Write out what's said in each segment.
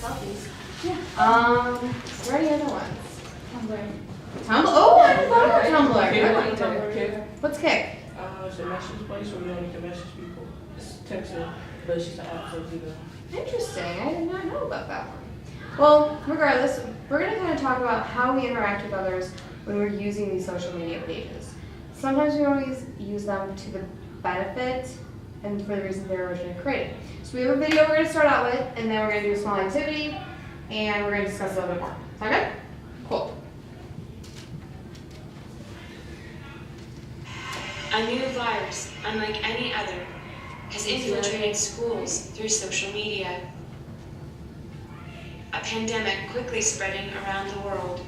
selfies. Yeah. Is there any other ones? Tumblr. Tumblr? Oh, I love Tumblr. Okay, Good one. Tumblr. What's Kick? It's a message place where you only can message people. It's texting, but it's just an app for you to. Interesting. I did not know about that one. Well, regardless, we're going to kind of talk about how we interact with others when we're using these social media pages. Sometimes we always use them to the benefit and for the reasons they were originally created. So we have a video we're going to start out with, and then we're going to do a small activity, and we're going to discuss it a little bit more. Sound good? Cool. A new virus, unlike any other, has infiltrated schools through social media. A pandemic quickly spreading around the world.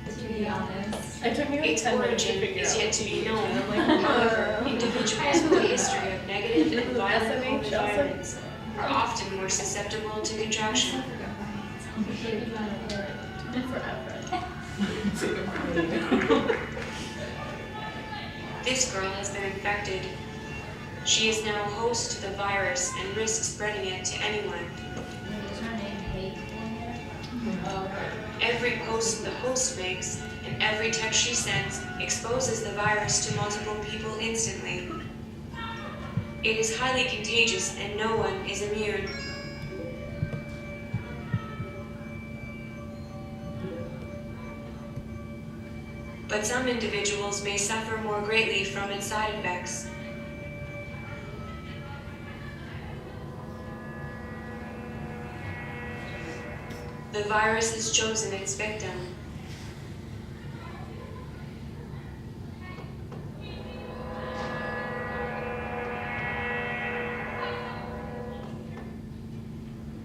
To be honest. It took me like Its 10 minutes to origin figure is out. yet to be known. However, individuals with a history of negative and violent home SMH also? environments are often more susceptible to contraction. This girl has been infected. She is now host to the virus and risks spreading it to anyone. Is her name Hateful? Every post the host makes and every text she sends exposes the virus to multiple people instantly. It is highly contagious and no one is immune. But some individuals may suffer more greatly from its side effects. The virus has chosen its victim.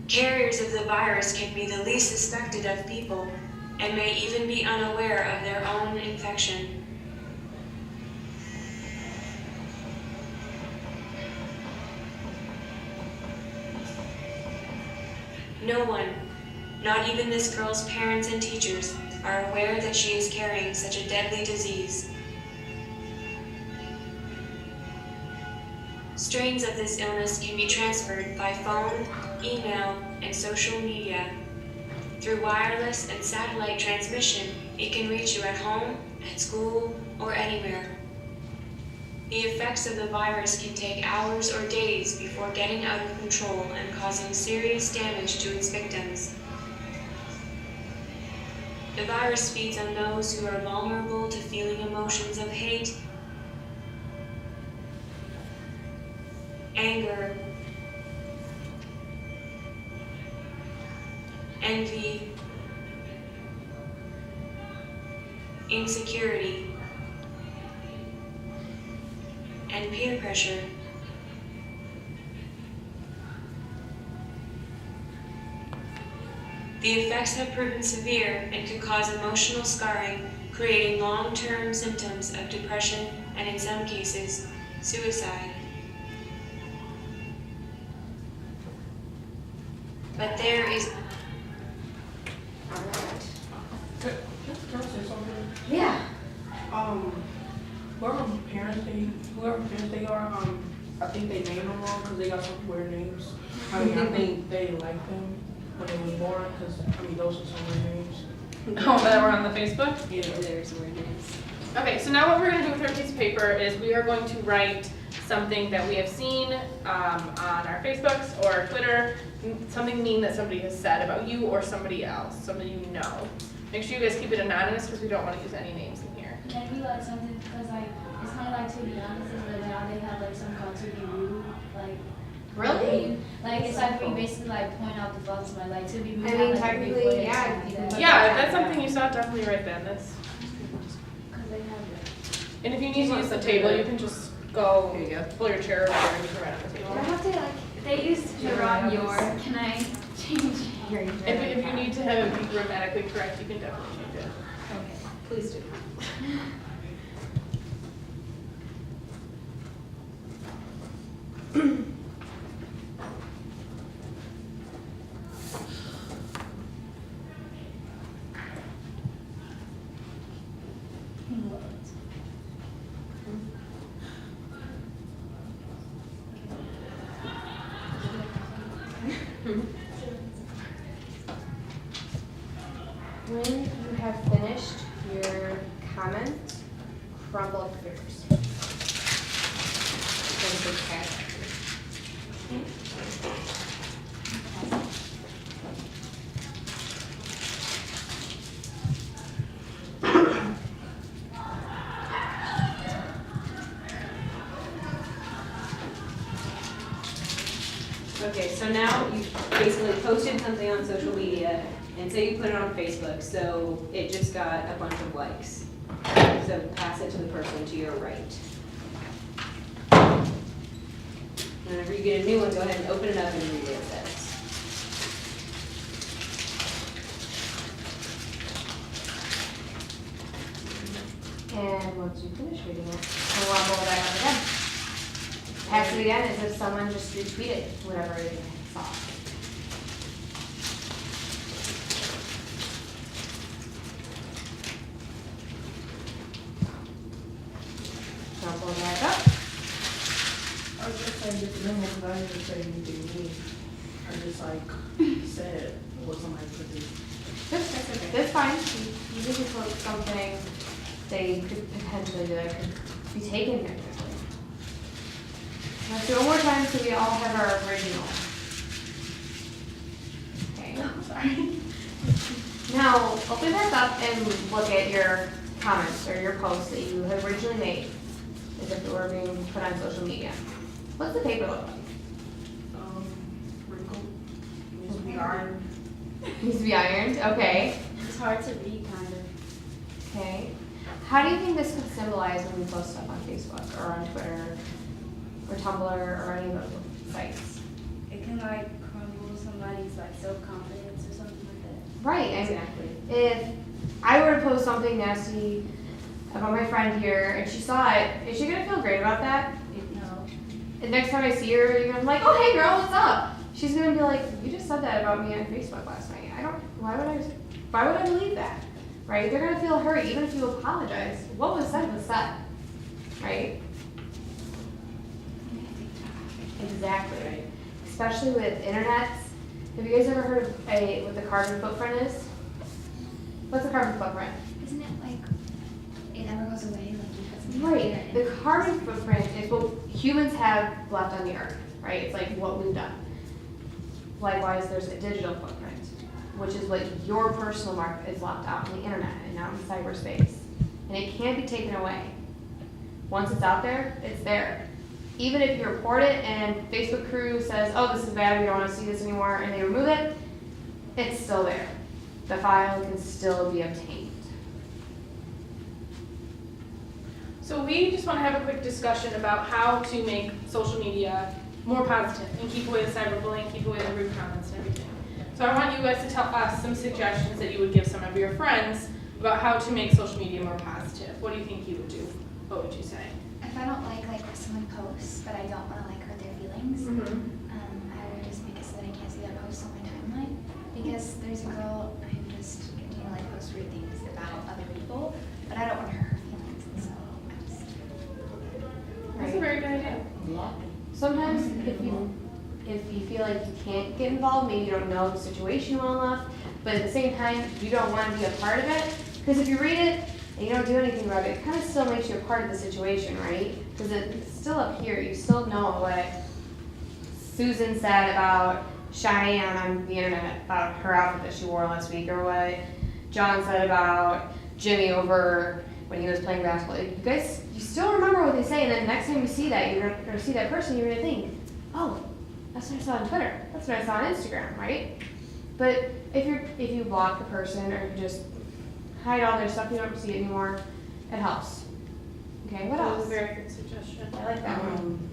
Carriers of the virus can be the least suspected of people and may even be unaware of their own infection. No one, not even this girl's parents and teachers, are aware that she is carrying such a deadly disease. Strains of this illness can be transferred by phone, email, and social media. Through wireless and satellite transmission, it can reach you at home, at school, or anywhere. The effects of the virus can take hours or days before getting out of control and causing serious damage to its victims. The virus feeds on those who are vulnerable to feeling emotions of hate, anger, envy, insecurity, and peer pressure. The effects have proven severe and could cause emotional scarring, creating long-term symptoms of depression and, in some cases, suicide. But there is Can I say something? Yeah. Whoever parents they are, I think they named them wrong because they got some weird names. I mean, I think they didn't like them when they was born because, I mean, those are some weird names. Oh, that were on the Facebook? Yeah. There's weird names. Okay, so now what we're going to do with our piece of paper is we are going to write something that we have seen on our Facebooks or Twitter, something mean that somebody has said about you or somebody else, somebody you know. Make sure you guys keep it anonymous because we don't want to use any names in here. Can we like something, because like, it's kind of like To Be Honest, is that now they have like some called To Be Rude, like. Really? Like, it's like we basically like point out the faults, but like To Be Rude. I mean, have, like, a technically, big footage yeah, of you can that. put Yeah, if that's something you saw, definitely write that in this. Cause they have like. And if you need to use the table, you can just go pull your chair over there and you can write on the I table. have to like, they used to rob your, can I change? If you need to have it be grammatically correct, you can definitely change it. Okay. Please do. When you have finished your comment, crumble up your papers. Then big paragraph. Okay, so now you basically posted something on social media, and say you put it on Facebook, so it just got a bunch of likes. So pass it to the person to your right. And whenever you get a new one, go ahead and open it up and read what it says. And once you finish reading it, crumble it back up again. Pass it again as if someone just retweeted whatever it saw. Crumple it back up. I was just saying this memo because I didn't say anything mean. I just like said what somebody put this. That's fine. You can just post something they could potentially do that could be taken negatively. Let's do it one more time so we all have our original. Okay. Sorry. Now, open this up and look at your comments or your posts that you had originally made as if it were being put on social media. What's the paper look like? Wrinkled. Needs to be ironed. Needs to be ironed, okay. It's hard to read, kind of. Okay. How do you think this could symbolize when we post stuff on Facebook or on Twitter or Tumblr or any of those sites? It can like crumble somebody's like self-confidence or something like that. Right, and Exactly. if I were to post something nasty about my friend here and she saw it, is she gonna feel great about that? No. And next time I see her, you're gonna be like, oh hey girl, what's up? She's gonna be like, you just said that about me on Facebook last night. Why would I believe that? Right? They're gonna feel hurt even if you apologize. What was said, right? Exactly. Right. Especially with internets. Have you guys ever heard of what the carbon footprint is? What's the carbon footprint? Isn't it like, it never goes away, like you put something Right. here and- The carbon footprint is what humans have left on the earth, right? It's like what we've done. Likewise, there's a digital footprint, which is what your personal mark is left out on the internet and out in cyberspace. And it can't be taken away. Once it's out there, it's there. Even if you report it and Facebook crew says, oh, this is bad, we don't want to see this anymore, and they remove it, it's still there. The file can still be obtained. So we just want to have a quick discussion about how to make social media more positive and keep away the cyberbullying, keep away the rude comments and everything. So I want you guys to tell us some suggestions that you would give some of your friends about how to make social media more positive. What do you think you would do? What would you say? If I don't like what someone posts, but I don't want to like hurt their feelings, I would just make it so that I can't see that post on my timeline. Because there's a girl who just continue to like post weird things about other people, but I don't want to hurt her feelings, and so I just. That's a very good idea. Sometimes if you feel like you can't get involved, maybe you don't know the situation well enough, but at the same time, you don't want to be a part of it, because if you read it and you don't do anything about it, it kind of still makes you a part of the situation, right? Because it's still up here, you still know what Susan said about Cheyenne on the internet about her outfit that she wore last week, or what John said about Jimmy over when he was playing basketball. You guys, you still remember what they say, and then next time you see that, you're gonna see that person, you're gonna think, oh, that's what I saw on Twitter. That's what I saw on Instagram, right? But if you block the person or you just hide all their stuff, you don't see it anymore, it helps. Okay, what That was else? a very good suggestion. I like that one.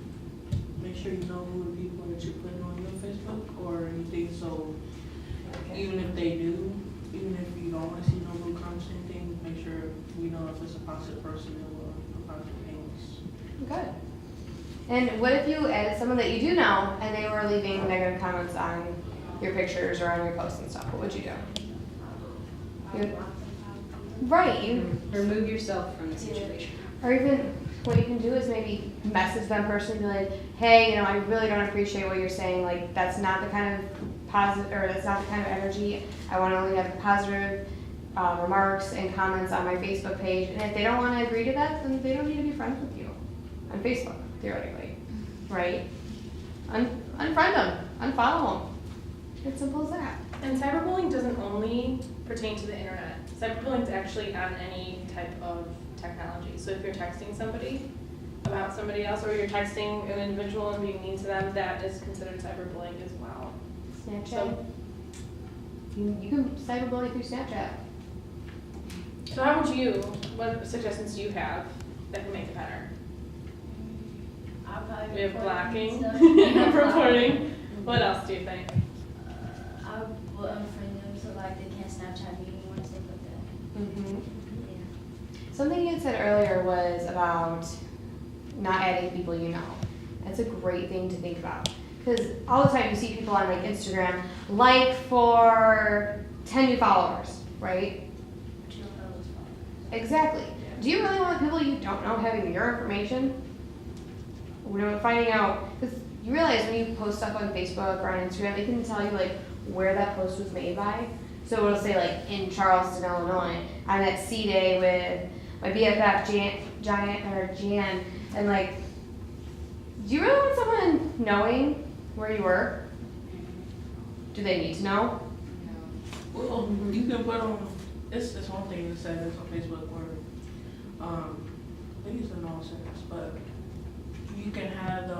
Make sure you know who the people that you're putting on your Facebook or anything, so even if they do, even if you don't want to see no blue comments or anything, make sure we know if it's a positive person or a positive things. Good. And what if you added someone that you do know and they were leaving negative comments on your pictures or on your posts and stuff? What would you do? Right. You Remove yourself from the situation. Or even what you can do is maybe message them personally and be like, hey, I really don't appreciate what you're saying. Like, that's not the kind of positive, or that's not the kind of energy. I want to only have positive remarks and comments on my Facebook page. And if they don't want to agree to that, then they don't need to be friends with you on Facebook, theoretically, right? Unfriend them, unfollow them. It's simple as that. And cyberbullying doesn't only pertain to the internet. Cyberbullying is actually on any type of technology. So if you're texting somebody about somebody else, or you're texting an individual and being mean to them, that is considered cyberbullying as well. Snapchat. So, You can cyberbully through Snapchat. so what suggestions do you have that can make it better? I'll probably We have report blocking, stuff. reporting. What else do you think? I will unfriend them so like they can't Snapchat me anymore and stuff like that. Mm-hmm. Yeah. Something you had said earlier was about not adding people you know. That's a great thing to think about. Because all the time you see people on like Instagram, like for 10 new followers, right? But you don't know those followers. Exactly. Do you really want people you don't know having your information? Finding out, because you realize when you post stuff on Facebook or on Instagram, they can tell you like where that post was made by. So it'll say like in Charleston, Illinois, I'm at C-Day with my BFF Jan, and like, do you really want someone knowing where you were? Do they need to know? Well, you can put on, it's one thing to say this on Facebook where, I think it's a nonsense, but you can have the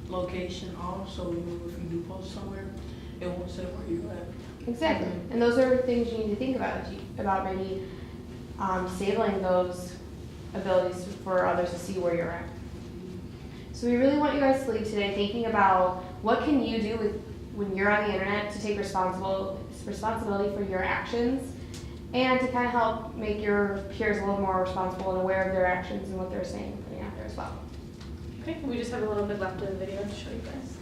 location off, so if you do post somewhere, it won't say where you're at. Exactly. And those are things you need to think about, about maybe disabling those abilities for others to see where you're at. So we really want you guys to leave today thinking about what can you do when you're on the internet to take responsibility for your actions, and to kind of help make your peers a little more responsible and aware of their actions and what they're saying and putting out there as well. Okay, we just have a little bit left of the video to show you guys.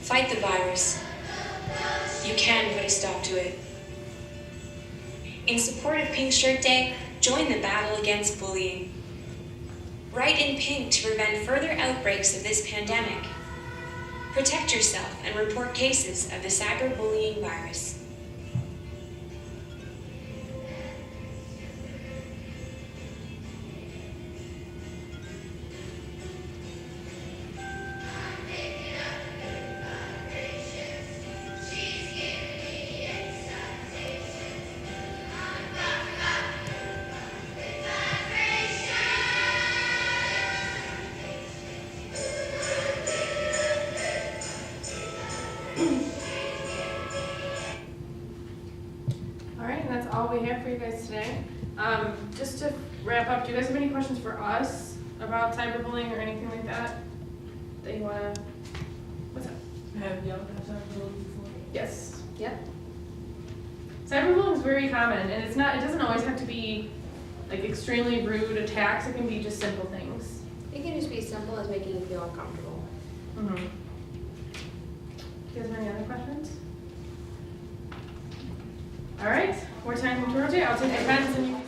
Fight the virus. You can put a stop to it. In support of Pink Shirt Day, join the battle against bullying. Write in pink to prevent further outbreaks of this pandemic. Protect yourself and report cases of the cyberbullying virus. All right, and that's all we have for you guys today. Just to wrap up, do you guys have any questions for us about cyberbullying or anything like that? That you wanna, what's up? Have y'all done cyberbullying before? Yes. Yep. Cyberbullying is very common, and it doesn't always have to be like extremely rude attacks. It can be just simple things. It can just be as simple as making you feel uncomfortable. Mm-hmm. Do you guys have any other questions? All right, we're time to rotate. I'll take your pens and you can